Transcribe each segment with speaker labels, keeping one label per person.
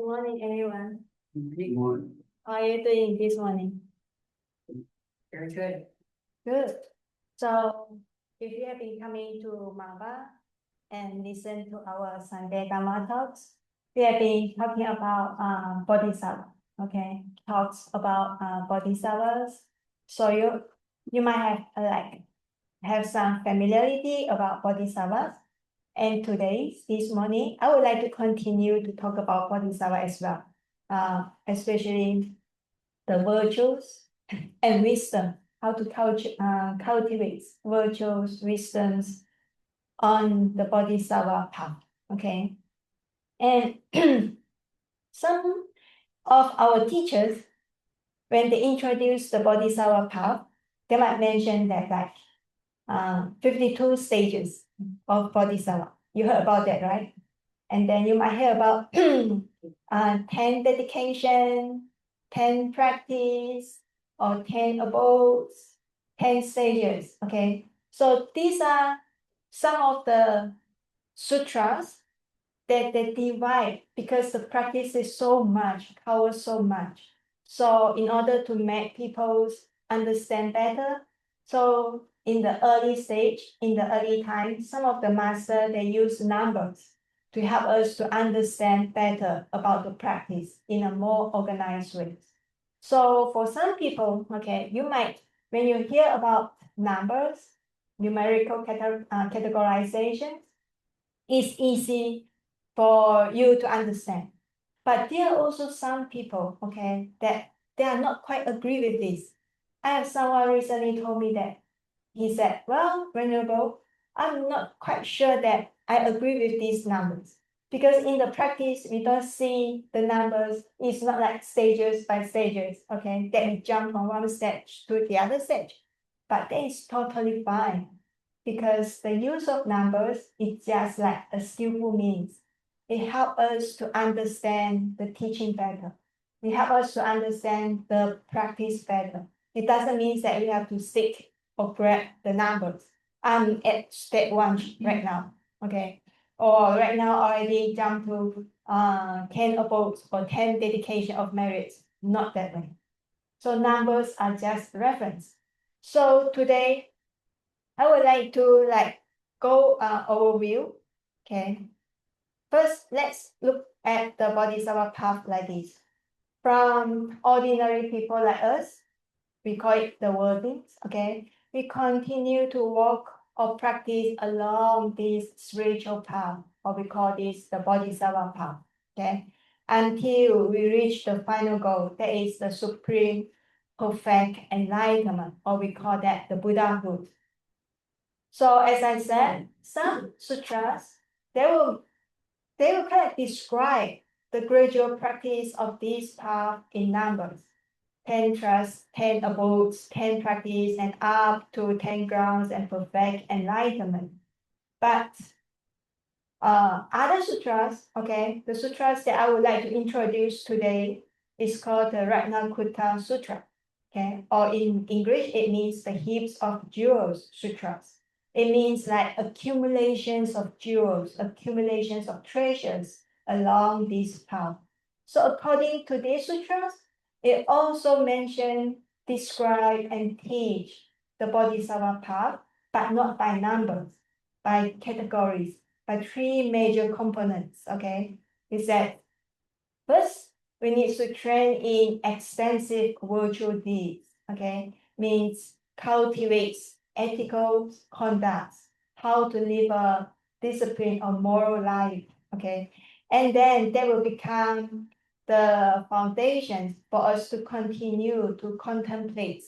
Speaker 1: Good morning, everyone.
Speaker 2: Good morning.
Speaker 1: How are you doing this morning?
Speaker 2: Very good.
Speaker 1: Good. So, if you have been coming to Maba and listen to our Sunday Dharma talks, we have been talking about Bodhisattva. Okay, talks about Bodhisattvas. So you might have some familiarity about Bodhisattvas. And today, this morning, I would like to continue to talk about Bodhisattva as well, especially the virtues and wisdom, how to cultivate virtues, wisdoms on the Bodhisattva path, okay? And some of our teachers, when they introduce the Bodhisattva path, they might mention that 52 stages of Bodhisattva. You heard about that, right? And then you might hear about 10 dedication, 10 practice, or 10 abodes, 10 stages, okay? So these are some of the sutras that they divide because the practice is so much, covers so much. So in order to make people understand better, so in the early stage, in the early time, some of the masters, they use numbers to help us to understand better about the practice in a more organized way. So for some people, okay, you might, when you hear about numbers, numerical categorizations, it's easy for you to understand. But there are also some people, okay, that they are not quite agree with this. I have someone recently told me that he said, well, Venerable, I'm not quite sure that I agree with these numbers. Because in the practice, we don't see the numbers. It's not like stages by stages, okay? That we jump from one stage to the other stage. But that is totally fine. Because the use of numbers is just like a skillful means. It helps us to understand the teaching better. It helps us to understand the practice better. It doesn't mean that we have to stick or grab the numbers. I'm at step 1 right now, okay? Or right now already jump to 10 abodes or 10 dedication of merits. Not that way. So numbers are just reference. So today, I would like to go overview, okay? First, let's look at the Bodhisattva path like this. From ordinary people like us, we call it the worldlings, okay? We continue to walk or practice along this spiritual path, or we call this the Bodhisattva path, okay? Until we reach the final goal, that is the supreme perfect enlightenment, or we call that the Buddhahood. So as I said, some sutras, they will kind of describe the gradual practice of this path in numbers. 10 trusts, 10 abodes, 10 practice, and up to 10 grounds and perfect enlightenment. But other sutras, okay, the sutras that I would like to introduce today is called the Ratnakutta Sutra, okay, or in English, it means the heaps of jewels sutras. It means like accumulations of jewels, accumulations of treasures along this path. So according to these sutras, it also mentions, describe, and teach the Bodhisattva path, but not by numbers, by categories, by 3 major components, okay? Is that first, we need to train in extensive virtual deeds, okay? Means cultivates ethical conduct, how to live a disciplined or moral life, okay? And then that will become the foundation for us to continue to contemplate,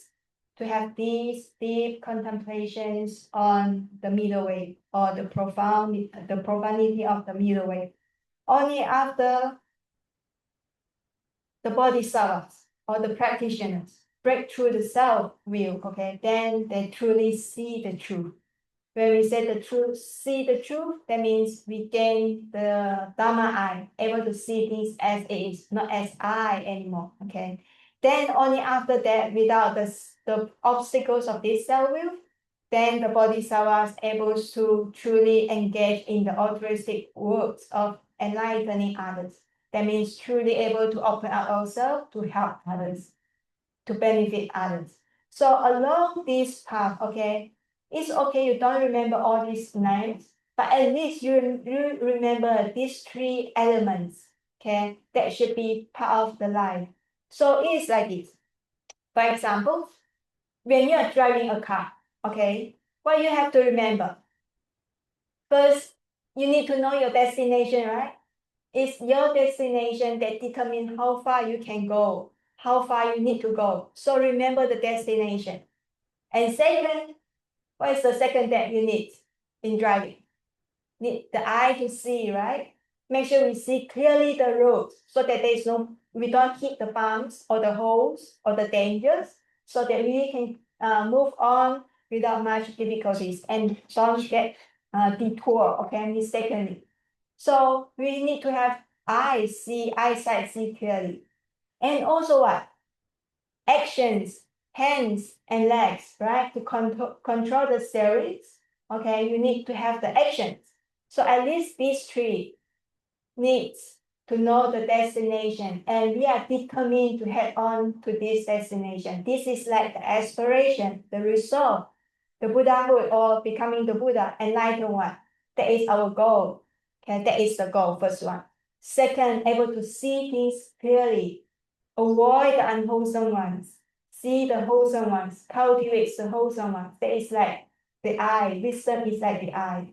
Speaker 1: to have these deep contemplations on the middle way or the profundity of the middle way. Only after the bodhisattvas or the practitioners break through the self-will, okay, then they truly see the truth. When we say the truth, see the truth, that means we gain the Dharma eye, able to see things as it is, not as I anymore, okay? Then only after that, without the obstacles of this self-will, then the bodhisattva is able to truly engage in the altruistic works of enlightening others. That means truly able to open up ourselves to help others, to benefit others. So along this path, okay, it's okay you don't remember all these names, but at least you remember these three elements, okay, that should be part of the life. So it's like this. For example, when you are driving a car, okay, what you have to remember? First, you need to know your destination, right? It's your destination that determines how far you can go, how far you need to go. So remember the destination. And second, what is the second that you need in driving? Need the eye to see, right? Make sure we see clearly the road so that we don't hit the bumps or the holes or the dangers, so that we can move on without much difficulties and don't get detour, okay, mistakenly. So we need to have eyesight see clearly. And also what? Actions, hands and legs, right? To control the spirits, okay, you need to have the actions. So at least these three needs to know the destination, and we are determined to head on to this destination. This is like the aspiration, the resolve, the Buddhahood or becoming the Buddha, enlightened one. That is our goal. Okay, that is the goal, first one. Second, able to see things clearly, avoid the unwholesome ones, see the wholesome ones, cultivate the wholesome ones. That is like the eye. Wisdom is like the eye.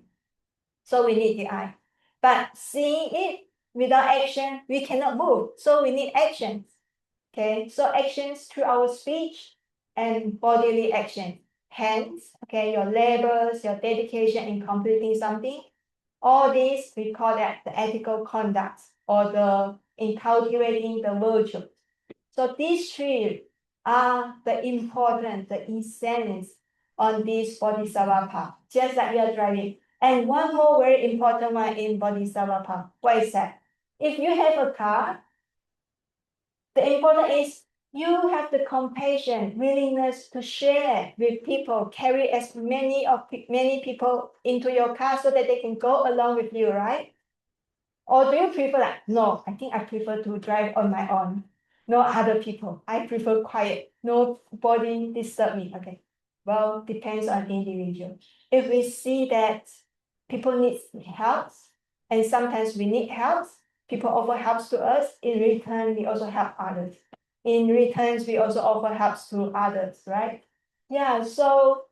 Speaker 1: So we need the eye. But seeing it without action, we cannot move. So we need actions. Okay, so actions through our speech and bodily action. Hands, okay, your labors, your dedication in completing something. All these, we call that the ethical conduct or in cultivating the virtue. So these three are the important, the essence on this Bodhisattva path, just like we are driving. And one more very important one in Bodhisattva path. What is that? If you have a car, the important is you have the compassion, willingness to share with people, carry as many people into your car so that they can go along with you, right? Or do you prefer like, no, I think I prefer to drive on my own. No other people. I prefer quiet. Nobody disturb me. Okay. Well, depends on individual. If we see that people need help, and sometimes we need help, people offer help to us. In return, we also help others. In returns, we also offer help to others, right? Yeah, so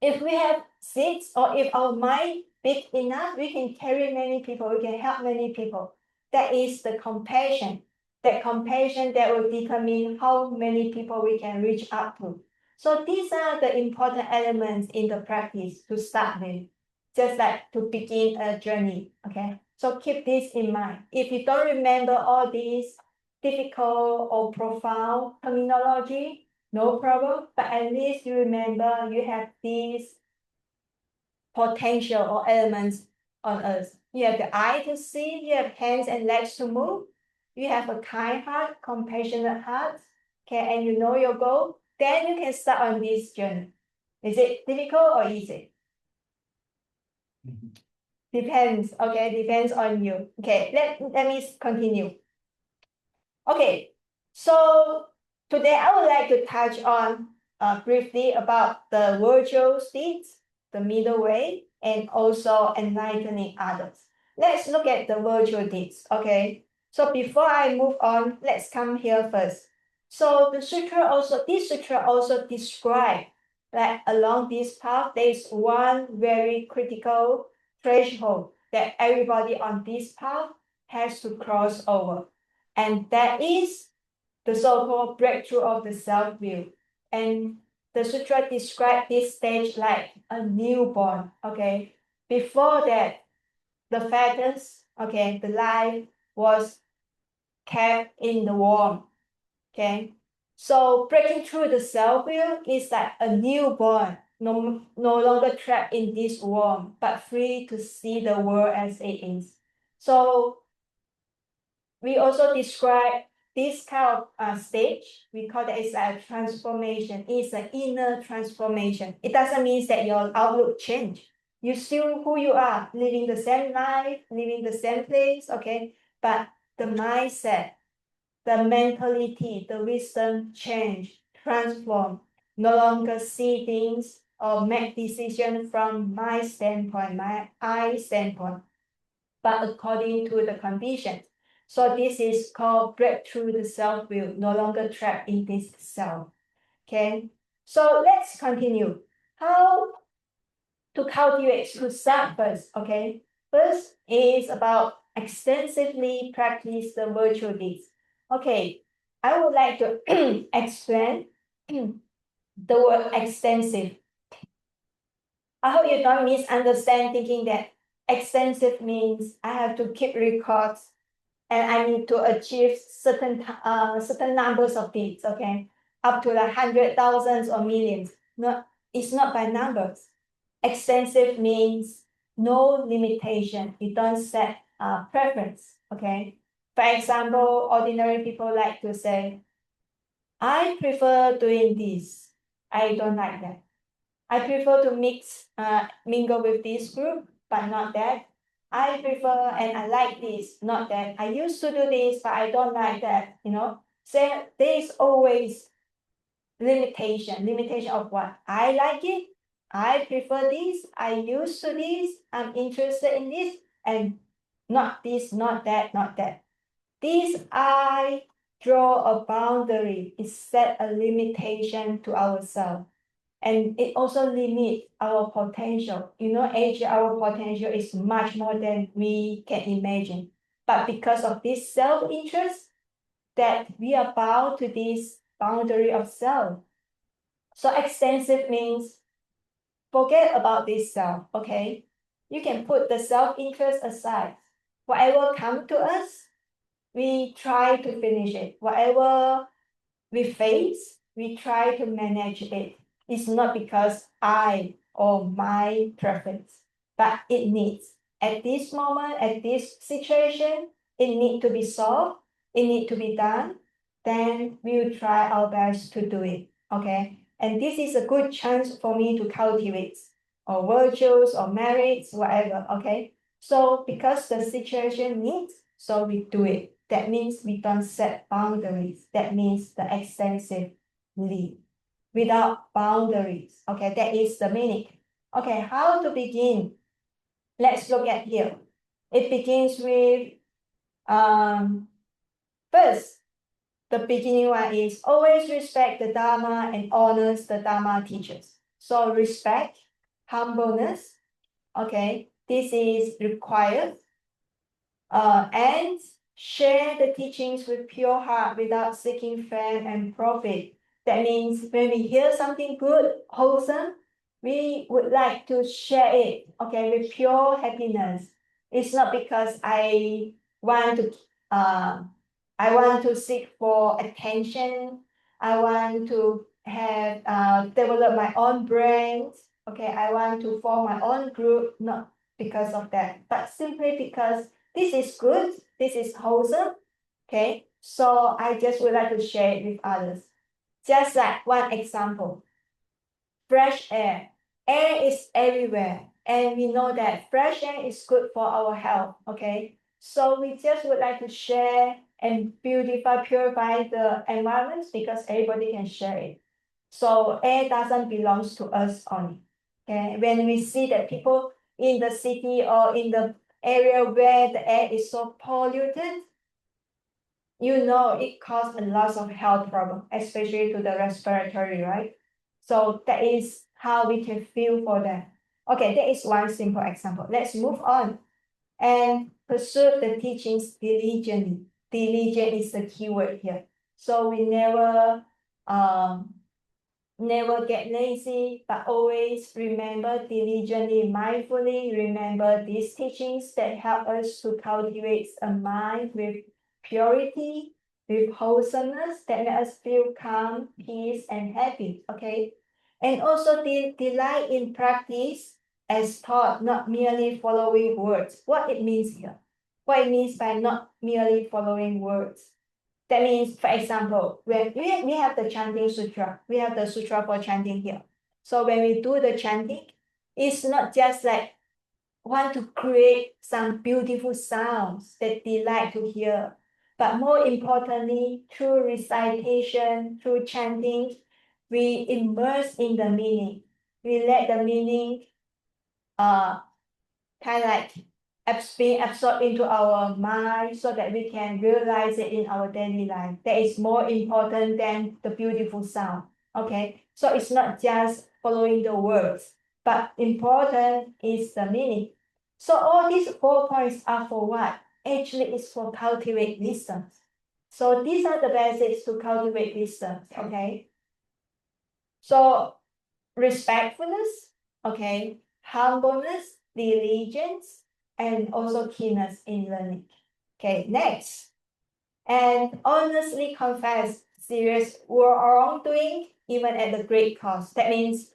Speaker 1: if we have seats or if our mind big enough, we can carry many people, we can help many people. That is the compassion. That compassion that will determine how many people we can reach out to. So these are the important elements in the practice to start with, just like to begin a journey, okay? So keep this in mind. If you don't remember all these difficult or profound terminology, no problem, but at least you remember you have these potential or elements on us. You have the eye to see, you have hands and legs to move, you have a kind heart, compassionate heart, okay, and you know your goal, then you can start on this journey. Is it difficult or easy? Depends, okay, depends on you. Okay, let me continue. Okay, so today I would like to touch on briefly about the virtual states, the middle way, and also enlightening others. Let's look at the virtual deeds, okay? So before I move on, let's come here first. So this sutra also describe that along this path, there is one very critical threshold that everybody on this path has to cross over. And that is the so-called breakthrough of the self-will. And the sutra described this stage like a newborn, okay? Before that, the fetus, okay, the life was kept in the womb, okay? So breaking through the self-will is like a newborn, no longer trapped in this womb, but free to see the world as it is. So we also describe this kind of stage. We call that it's a transformation. It's an inner transformation. It doesn't mean that your outlook change. You still who you are, living the same life, living the same place, okay? But the mindset, the mentality, the wisdom change, transform, no longer see things or make decisions from my standpoint, my I standpoint, but according to the conditions. So this is called breakthrough the self-will, no longer trapped in this self. Okay, so let's continue. How to cultivate, to start first, okay? First is about extensively practice the virtual deeds. Okay, I would like to explain the word extensive. I hope you don't misunderstand thinking that extensive means I have to keep records and I need to achieve certain numbers of deeds, okay? Up to like 100,000 or millions. No, it's not by numbers. Extensive means no limitation. You don't set preference, okay? For example, ordinary people like to say, I prefer doing this. I don't like that. I prefer to mingle with this group, but not that. I prefer and I like this, not that. I used to do this, but I don't like that, So there is always limitation of what? I like it, I prefer this, I used to this, I'm interested in this, and not this, not that, not that. This I draw a boundary, it set a limitation to ourselves. And it also limits our potential. Actually, our potential is much more than we can imagine. But because of this self-interest, that we are bound to this boundary of self. So extensive means forget about this self, okay? You can put the self-interest aside. Whatever comes to us, we try to finish it. Whatever we face, we try to manage it. It's not because I or my preference, but it needs. At this moment, at this situation, it needs to be solved, it needs to be done, then we'll try our best to do it, okay? And this is a good chance for me to cultivate, or virtues, or merits, whatever, okay? So because the situation needs, so we do it. That means we don't set boundaries. That means the extensively, without boundaries. Okay, that is the meaning. Okay, how to begin? Let's look at here. It begins with, first, the beginning one is always respect the Dharma and honors the Dharma teachers. So respect, humbleness, okay, this is required. And share the teachings with pure heart without seeking fame and profit. That means when we hear something good, wholesome, we would like to share it, okay, with pure happiness. It's not because I want to seek for attention. I want to have develop my own brand. Okay, I want to form my own group, not because of that, but simply because this is good, this is wholesome, okay? So I just would like to share it with others. Just like one example, fresh air. Air is everywhere, and we know that fresh air is good for our health, okay? So we just would like to share and beautify, purify the environment because everybody can share it. So air doesn't belong to us only, okay? When we see that people in the city or in the area where the air is so polluted, it causes a lot of health problems, especially to the respiratory, right? So that is how we can feel for them. Okay, that is one simple example. Let's move on and pursue the teachings diligently. Diligent is the key word here. So we never get lazy, but always remember diligently, mindfully remember these teachings that help us to cultivate a mind with purity, with wholesomeness, that let us feel calm, peace, and happy, okay? And also delight in practice as taught, not merely following words. What it means here? What it means by not merely following words? That means, for example, when we have the chanting sutra, we have the sutra for chanting here. So when we do the chanting, it's not just like want to create some beautiful sounds that delight to hear. But more importantly, through recitation, through chanting, we immerse in the meaning. We let the meaning kind of like being absorbed into our mind so that we can realize it in our daily life. That is more important than the beautiful sound. Okay, so it's not just following the words, but important is the meaning. So all these 4 points are for what? Actually, it's for cultivate wisdom. So these are the basics to cultivate wisdom. Okay. So respectfulness, okay, humbleness, diligence, and also keenness in learning. Okay, next. And honestly confess serious wrongdoing, even at the great cost. That means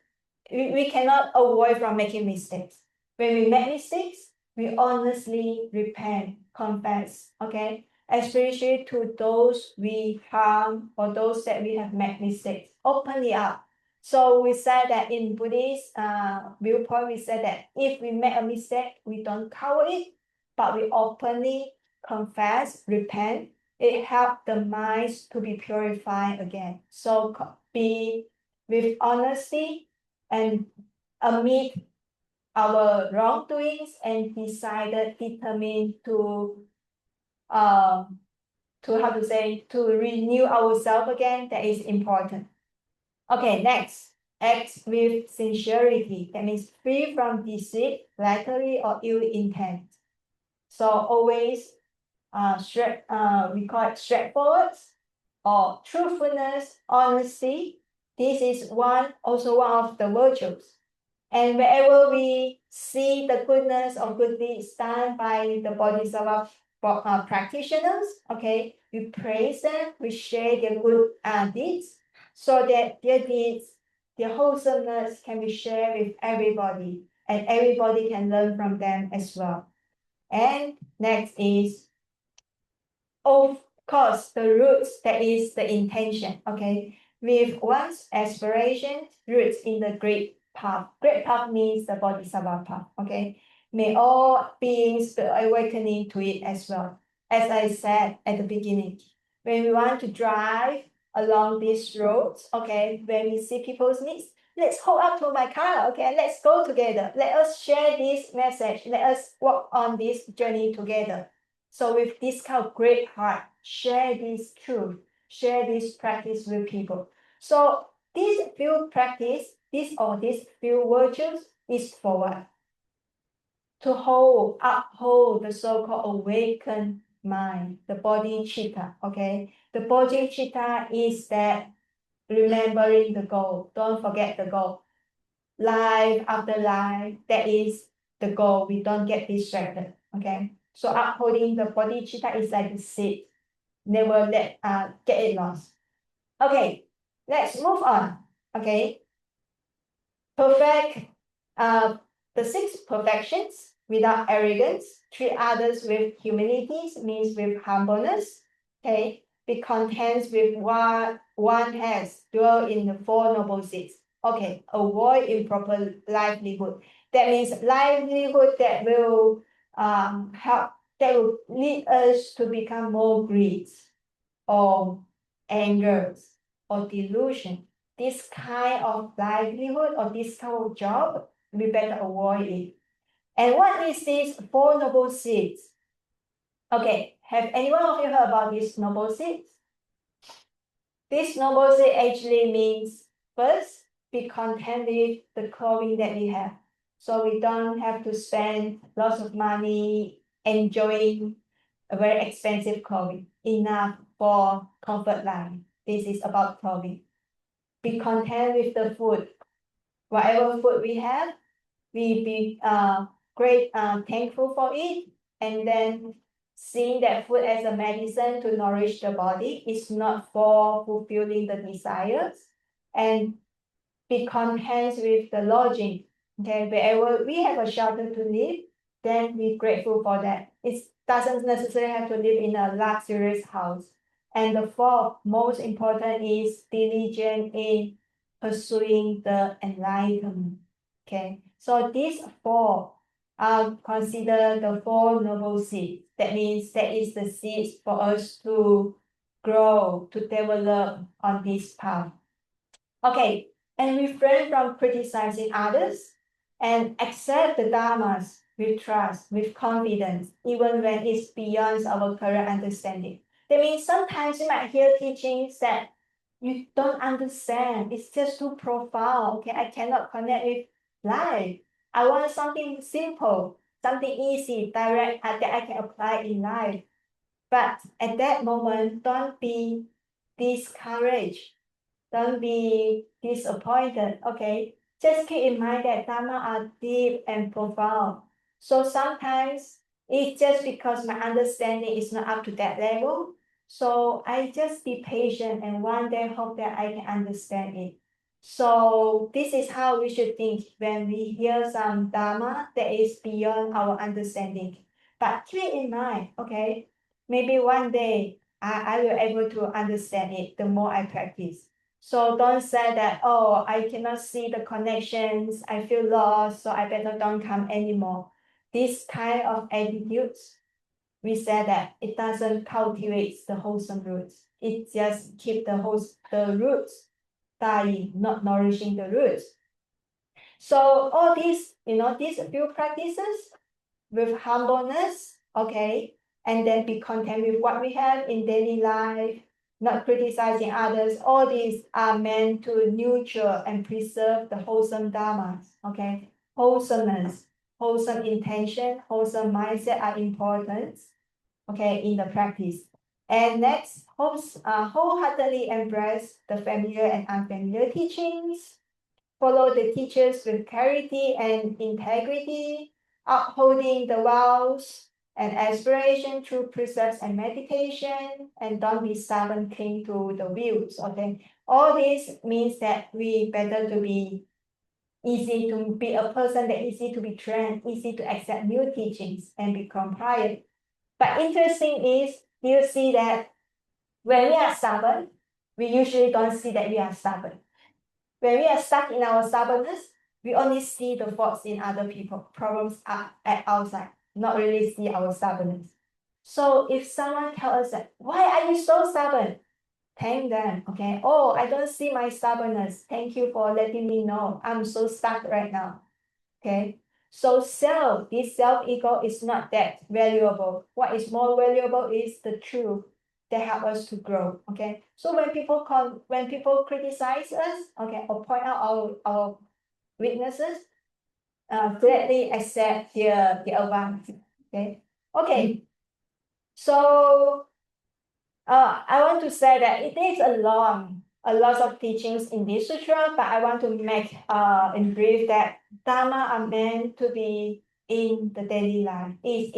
Speaker 1: we cannot avoid from making mistakes. When we make mistakes, we honestly repent, confess, okay? Especially to those we harm or those that we have made mistakes, openly up. So we said that in Buddhist viewpoint, we said that if we make a mistake, we don't cover it, but we openly confess, repent. It helps the minds to be purified again. So be with honesty and admit our wrongdoings and determined to how to say, to renew ourselves again. That is important. Okay, next, act with sincerity. That means free from deceit, flattery, or ill intent. So always we call it straightforward or truthfulness, honesty. This is also one of the virtues. And wherever we see the goodness or good deeds done by the Bodhisattva practitioners, okay, we praise them, we share their good deeds, so that their deeds, their wholesomeness can be shared with everybody, and everybody can learn from them as well. And next is, of course, the roots, that is the intention, okay, with one's aspiration, roots in the great path. Great path means the Bodhisattva path, okay? May all beings be awakening to it as well. As I said at the beginning, when we want to drive along these roads, okay, when we see people's needs, let's hold up to my car, okay? Let's go together. Let us share this message. Let us walk on this journey together. So with this kind of great heart, share this truth, share this practice with people. So this few practice, these few virtues is for what? To uphold the so-called awakened mind, the bodhicitta, okay? The bodhicitta is that remembering the goal. Don't forget the goal. Life after life, that is the goal. We don't get distracted, okay? So upholding the bodhicitta is like a seed. Never let get it lost. Okay, let's move on. Okay. Perfect the 6 perfections without arrogance, treat others with humility, means with humbleness. Okay. Be content with what one has, dwell in the 4 noble seats. Okay, avoid improper livelihood. That means livelihood that will help, that will lead us to become more greed or anger or delusion. This kind of livelihood or this kind of job, we better avoid it. And what is this 4 noble seeds? Okay, have anyone of you heard about these noble seeds? This noble seed actually means, first, be content with the clothing that we have. So we don't have to spend lots of money enjoying a very expensive clothing. Enough for comfort life. This is about clothing. Be content with the food. Whatever food we have, we be thankful for it, and then seeing that food as a medicine to nourish the body is not for fulfilling the desires, and be content with the lodging. Okay, wherever we have a shelter to live, then be grateful for that. It doesn't necessarily have to live in a luxurious house. And the 4th, most important, is diligent in pursuing the enlightenment. Okay, so these 4 consider the Four Noble Seeds. That means that is the seeds for us to grow, to develop on this path. Okay, and refrain from criticizing others and accept the dharmas with trust, with confidence, even when it's beyond our current understanding. That means sometimes you might hear teachings that you don't understand. It's just too profound. Okay, I cannot connect with life. I want something simple, something easy, direct that I can apply in life. But at that moment, don't be discouraged. Don't be disappointed. Okay, just keep in mind that Dharma are deep and profound. So sometimes it's just because my understanding is not up to that level. So I just be patient and one day hope that I can understand it. So this is how we should think when we hear some Dharma that is beyond our understanding. But keep it in mind, okay? Maybe one day I will able to understand it the more I practice. So don't say that, oh, I cannot see the connections, I feel lost, so I better don't come anymore. This kind of attitudes, we say that it doesn't cultivate the wholesome roots. It just keep the roots dying, not nourishing the roots. So all these, these few practices with humbleness, okay, and then be content with what we have in daily life, not criticizing others. All these are meant to nurture and preserve the wholesome dharmas, okay? Wholesomeness, wholesome intention, wholesome mindset are important, okay, in the practice. And next, wholeheartedly embrace the familiar and unfamiliar teachings, follow the teachers with clarity and integrity, upholding the vows and aspiration through precepts and meditation, and don't be stubborn, cling to the views. Okay, all this means that we better to be easy to be a person that easy to be trained, easy to accept new teachings and be compliant. But interesting is you see that when we are stubborn, we usually don't see that we are stubborn. When we are stuck in our stubbornness, we only see the faults in other people, problems are at outside, not really see our stubbornness. So if someone tells us that, why are you so stubborn? Thank them, okay? Oh, I don't see my stubbornness. Thank you for letting me know. I'm so stuck right now, okay? So this self-ego is not that valuable. What is more valuable is the truth that help us to grow. Okay. So when people criticize us, okay, or point out our weaknesses, gladly accept their advice. Okay. Okay. So I want to say that it is a lot of teachings in this sutra, but I want to make in brief that Dharma are meant to be in the daily life. It's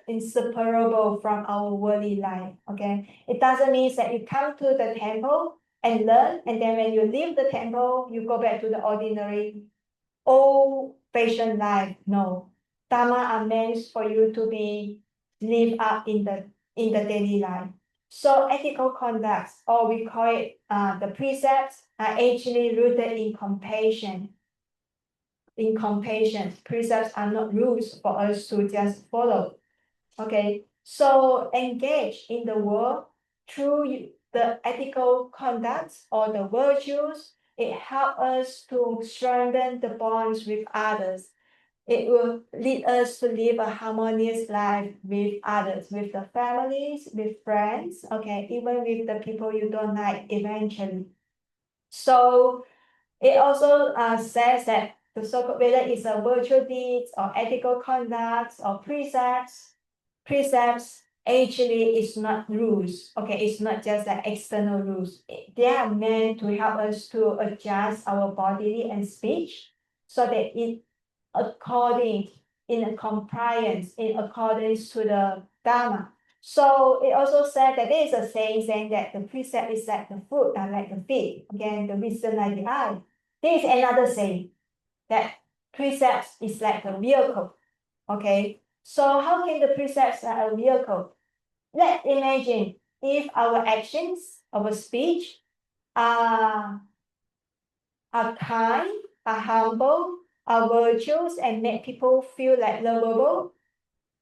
Speaker 1: inseparable from our worldly life. Okay, it doesn't mean that you come to the temple and learn, and then when you leave the temple, you go back to the ordinary old-fashioned life. No, Dharma are meant for you to be live up in the daily life. So ethical conducts, or we call it the precepts, are actually rooted in compassion. In compassion, precepts are not rules for us to just follow. Okay, so engage in the world through the ethical conducts or the virtues. It helps us to strengthen the bonds with others. It will lead us to live a harmonious life with others, with the families, with friends, okay, even with the people you don't like eventually. So it also says that the so-called, whether it's a virtual deeds or ethical conducts or precepts actually is not rules. Okay, it's not just like external rules. They are meant to help us to adjust our body and speech so that it in accordance to the Dharma. So it also said that there is a saying that the precept is like the foot and like the feet. Again, the wisdom like the eye. There is another saying that precepts is like a vehicle. Okay, so how can the precepts are a vehicle? Let's imagine if our actions, our speech are kind, are humble, our virtues and make people feel like lovable.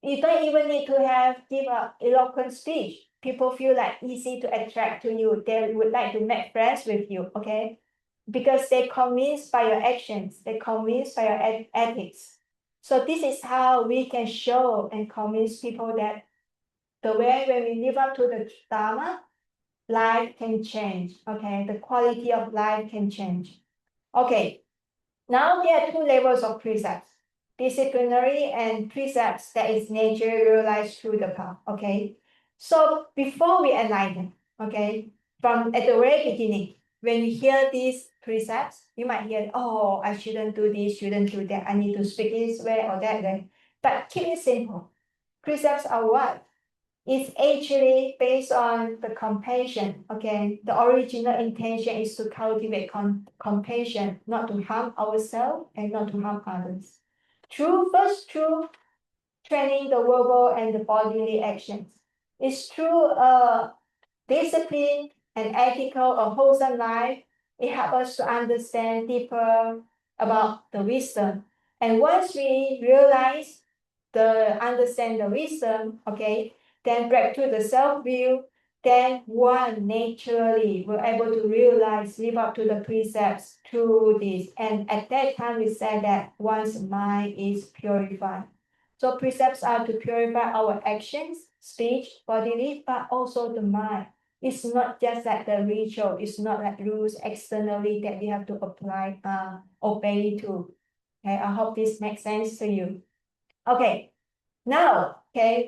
Speaker 1: You don't even need to give a eloquent speech. People feel like easy to attract to you. They would like to make friends with you, okay? Because they're convinced by your actions. They're convinced by your ethics. So this is how we can show and convince people that the way when we live up to the Dharma, life can change, okay? The quality of life can change. Okay, now there are two levels of precepts, disciplinary and precepts that is nature realized through the path, okay? So before we enlighten, okay, from at the very beginning, when you hear these precepts, you might hear, oh, I shouldn't do this, shouldn't do that, I need to speak this way or that way. But keep it simple. Precepts are what? It's actually based on the compassion, okay? The original intention is to cultivate compassion, not to harm ourselves and not to harm others. Through training the verbal and the bodily actions. It's through discipline and ethical or wholesome life. It helps us to understand deeper about the wisdom. And once we understand the wisdom, okay, then back to the self-view, then one naturally will able to live up to the precepts through this. And at that time, we said that one's mind is purified. So precepts are to purify our actions, speech, bodily, but also the mind. It's not just like the ritual. It's not like rules externally that we have to apply, obey to. Okay, I hope this makes sense to you. Okay, now, okay,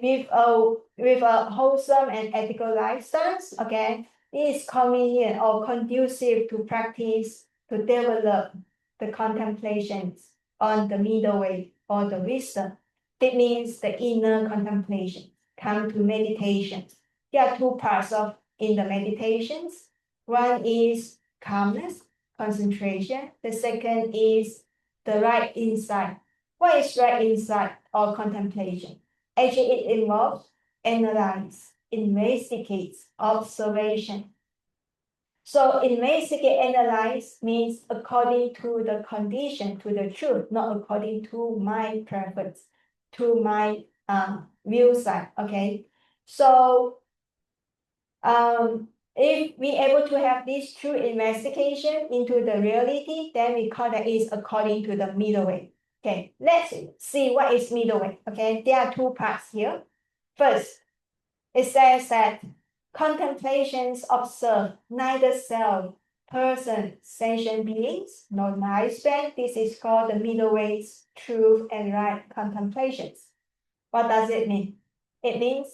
Speaker 1: with a wholesome and ethical lifestyle, okay, it is convenient or conducive to practice to develop the contemplations on the middle way or the wisdom. That means the inner contemplation. Come to meditation. There are two parts in the meditations. One is calmness, concentration. The second is the right insight. What is right insight or contemplation? Actually, it involves analyze, investigate, observation. So investigate, analyze means according to the condition, to the truth, not according to my preference, to my view side. Okay. So if we able to have this true investigation into the reality, then we call that is according to the middle way. Okay, let's see what is middle way. Okay, there are two parts here. First, it says that contemplations observe neither self, person, sentient beings, nor lifespan. This is called the middle ways, truth and right contemplations. What does it mean? It means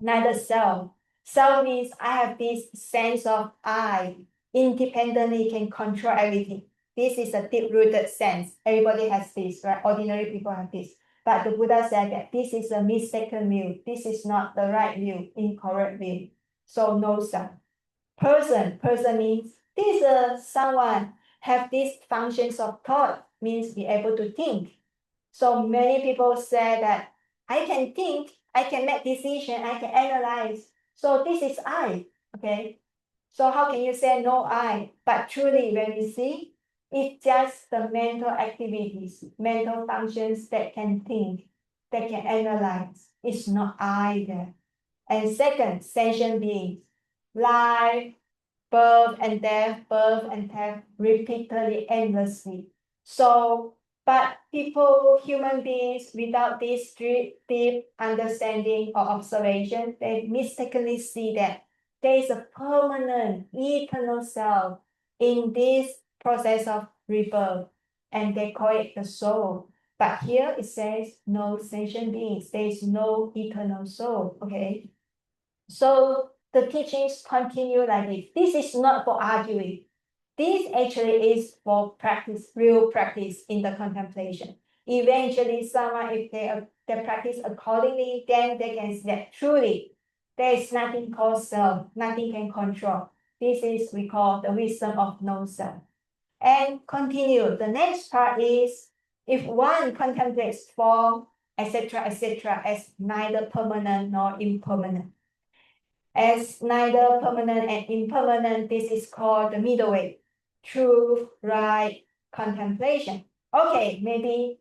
Speaker 1: neither self. Self means I have this sense of I independently can control everything. This is a deep-rooted sense. Everybody has this, right? Ordinary people have this. But the Buddha said that this is a mistaken view. This is not the right view, incorrect view. So no self. Person means this someone have these functions of thought, means be able to think. So many people say that I can think, I can make decision, I can analyze. So this is I, okay? So how can you say no I? But truly when we see, it's just the mental activities, mental functions that can think, that can analyze. It's not I there. And second, sentient beings, life, birth and death, repeatedly, endlessly. So, but people, human beings, without this deep understanding or observation, they mistakenly see that there is a permanent, eternal self in this process of rebirth, and they call it the soul. But here it says no sentient beings, there is no eternal soul, okay? So the teachings continue like this. This is not for arguing. This actually is for practice, real practice in the contemplation. Eventually, someone, if they practice accordingly, then they can see that truly there is nothing called self, nothing can control. This is we call the wisdom of non-self. And continue. The next part is if one contemplates form, etc., as neither permanent nor impermanent. As neither permanent and impermanent, this is called the middle way, truth, right, contemplation. Okay, maybe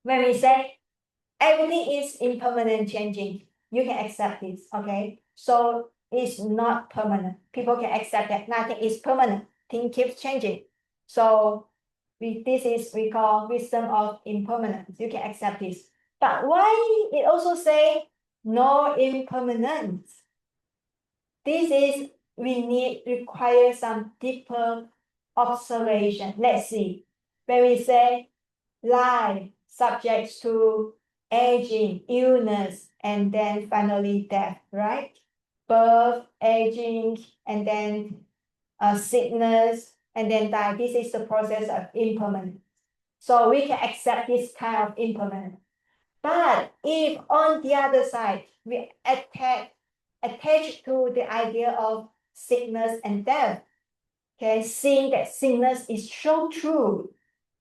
Speaker 1: when we say everything is impermanent changing, you can accept this, okay? So it's not permanent. People can accept that nothing is permanent. Things keeps changing. So we call wisdom of impermanence. You can accept this. But why it also say no impermanence? This is require some deeper observation. Let's see. When we say life subject to aging, illness, and then finally death, right? Birth, aging, and then sickness, and then die. This is the process of impermanence. So we can accept this kind of impermanence. But if on the other side, we attach to the idea of sickness and death, okay, seeing that sickness is so true,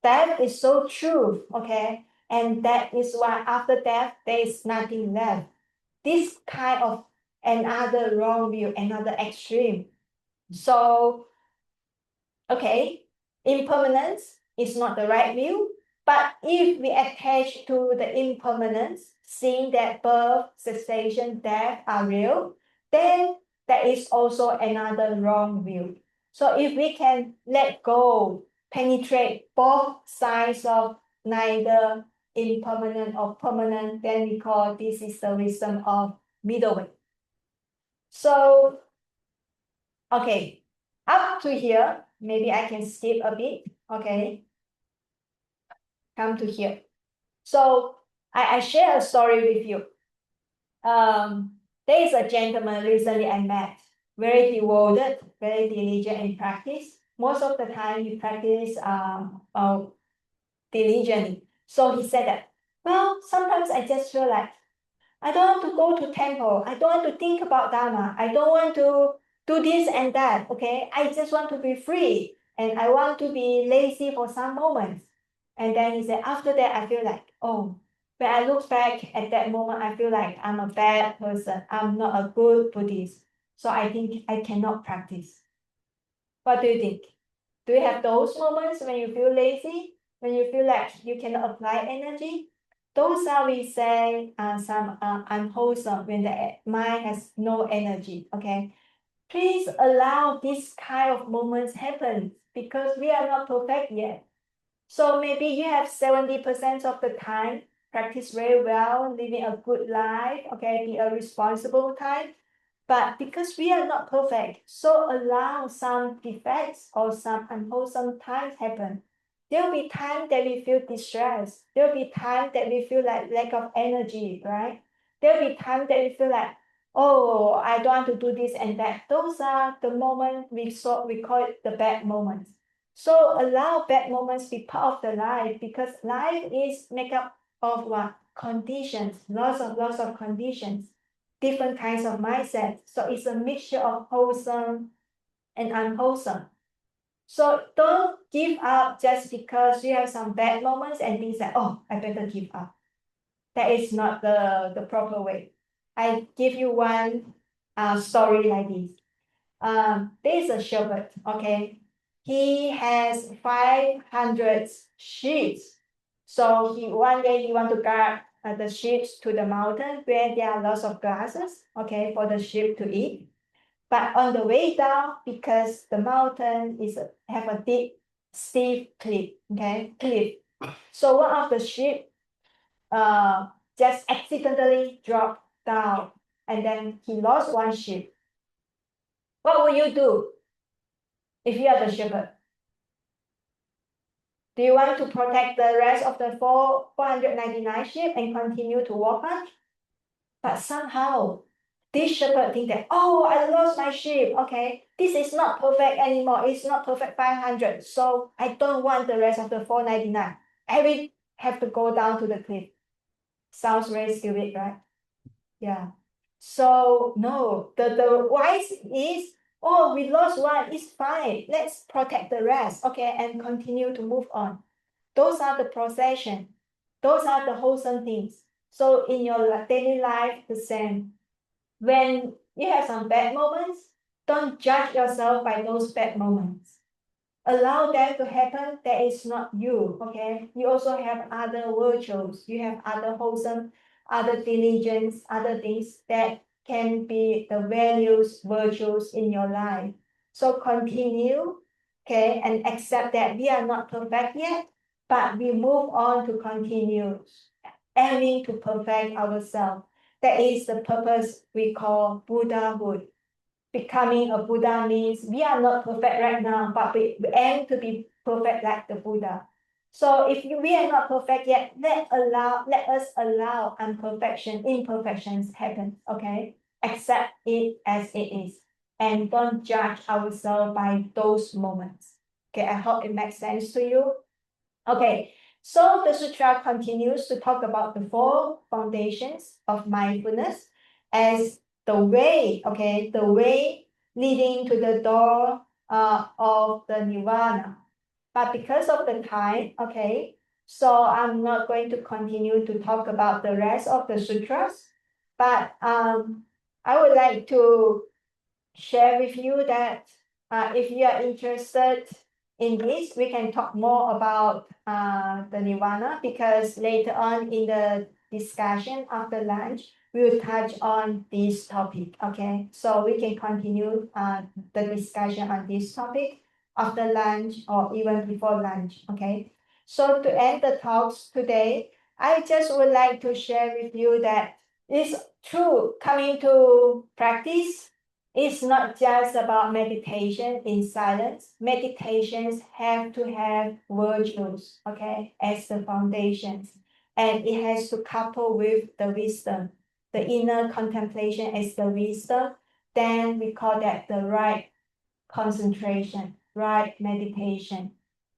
Speaker 1: death is so true, okay, and that is why after death, there is nothing left. This kind of another wrong view, another extreme. So, okay, impermanence is not the right view, but if we attach to the impermanence, seeing that birth, cessation, death are real, then that is also another wrong view. So if we can let go, penetrate both sides of neither impermanent or permanent, then we call this is the wisdom of middle way. So, okay, up to here, maybe I can skip a bit, okay? Come to here. So I share a story with you. There is a gentleman recently I met, very devoted, very diligent in practice. Most of the time he practice diligently. So he said that, well, sometimes I just feel like I don't want to go to temple. I don't want to think about Dharma. I don't want to do this and that. Okay. I just want to be free. And I want to be lazy for some moments. And then he said, after that, I feel like, oh, when I look back at that moment, I feel like I'm a bad person. I'm not a good Buddhist. So I think I cannot practice. What do you think? Do you have those moments when you feel lazy? When you feel like you cannot apply energy? Those are, we say, some unwholesome, when the mind has no energy, okay? Please allow this kind of moments happen, because we are not perfect yet. So maybe you have 70% of the time, practice very well, living a good life, okay, be a responsible type. But because we are not perfect, so allow some defects or some unwholesome times happen. There'll be time that we feel distressed. There'll be time that we feel like lack of energy, right? There'll be time that we feel like, oh, I don't want to do this and that. Those are the moments we call it the bad moments. So allow bad moments be part of the life, because life is made up of what? Conditions, lots of conditions, different kinds of mindset. So it's a mixture of wholesome and unwholesome. So don't give up just because you have some bad moments and things like, oh, I better give up. That is not the proper way. I give you one story like this. There is a shepherd, okay? He has 500 sheep. So one day he want to guard the sheep to the mountain where there are lots of grasses, okay, for the sheep to eat. But on the way down, because the mountain have a deep, steep cliff, okay, cliff. So one of the sheep just accidentally dropped down, and then he lost one sheep. What will you do if you are the shepherd? Do you want to protect the rest of the 499 sheep and continue to walk on? But somehow, this shepherd think that, oh, I lost my sheep. Okay, this is not perfect anymore. It's not perfect 500. So I don't want the rest of the 499. I will have to go down to the cliff. Sounds very stupid, right? Yeah. So no, the wise is, oh, we lost one, it's fine. Let's protect the rest, okay, and continue to move on. Those are the procession. Those are the wholesome things. So in your daily life, the same. When you have some bad moments, don't judge yourself by those bad moments. allow that to happen, that is not you, okay? You also have other virtues, you have other wholesome, other diligence, other things that can be the values, virtues in your life. So continue, okay, and accept that we are not perfect yet, but we move on to continue aiming to perfect ourselves. That is the purpose we call Buddhahood. Becoming a Buddha means we are not perfect right now, but we aim to be perfect like the Buddha. So if we are not perfect yet, let us allow imperfections happen, okay? Accept it as it is. And don't judge ourselves by those moments. Okay, I hope it makes sense to you. Okay, so the sutra continues to talk about the 4 foundations of mindfulness as the way, okay, the way leading to the door of the nirvana. But because of the time, okay, so I'm not going to continue to talk about the rest of the sutras, but I would like to share with you that if you are interested in this, we can talk more about the nirvana, because later on in the discussion after lunch, we will touch on this topic, okay? So we can continue the discussion on this topic after lunch or even before lunch, okay? So to end the talks today, I just would like to share with you that it's true, coming to practice, it's not just about meditation in silence. Meditations have to have virtues, okay, as the foundations. And it has to couple with the wisdom, the inner contemplation as the wisdom. Then we call that the right concentration, right meditation.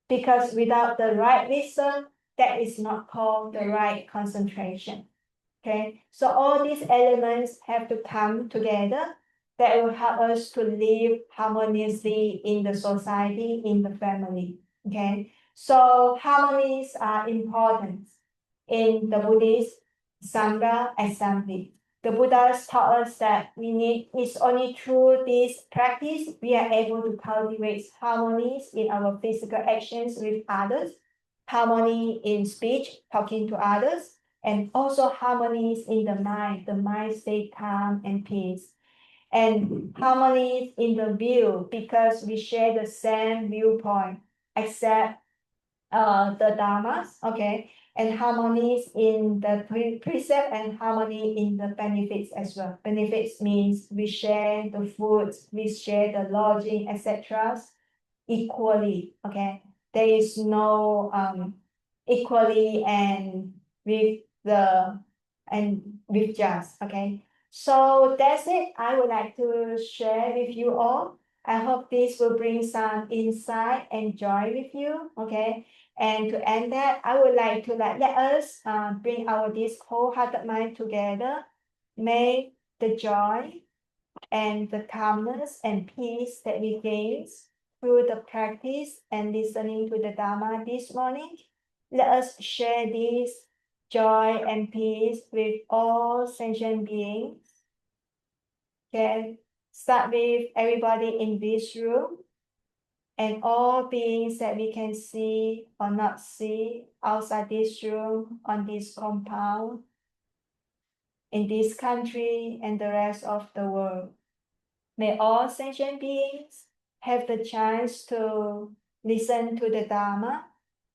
Speaker 1: Because without the right wisdom, that is not called the right concentration. Okay, so all these elements have to come together that will help us to live harmoniously in the society, in the family. Okay, so harmonies are important in the Buddhist Sangha assembly. The Buddhas taught us that it's only through this practice we are able to cultivate harmonies in our physical actions with others, harmony in speech, talking to others, and also harmonies in the mind. The mind stays calm and peace. And harmonies in the view, because we share the same viewpoint, except the dharmas, okay, and harmonies in the precept and harmony in the benefits as well. Benefits means we share the food, we share the lodging, etc. equally, okay. There is no equally and with just, okay. So that's it. I would like to share with you all. I hope this will bring some insight and joy with you, okay. And to end that, I would like to let us bring this wholehearted mind together. May the joy and the calmness and peace that we gain through the practice and listening to the Dharma this morning, let us share this joy and peace with all sentient beings. Okay, start with everybody in this room and all beings that we can see or not see outside this room, on this compound, in this country and the rest of the world. May all sentient beings have the chance to listen to the Dharma,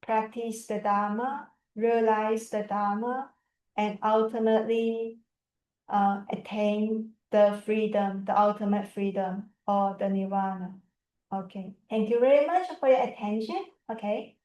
Speaker 1: practice the Dharma, realize the Dharma, and ultimately attain the freedom, the ultimate freedom, or the nirvana. Okay, thank you very much for your attention. Okay.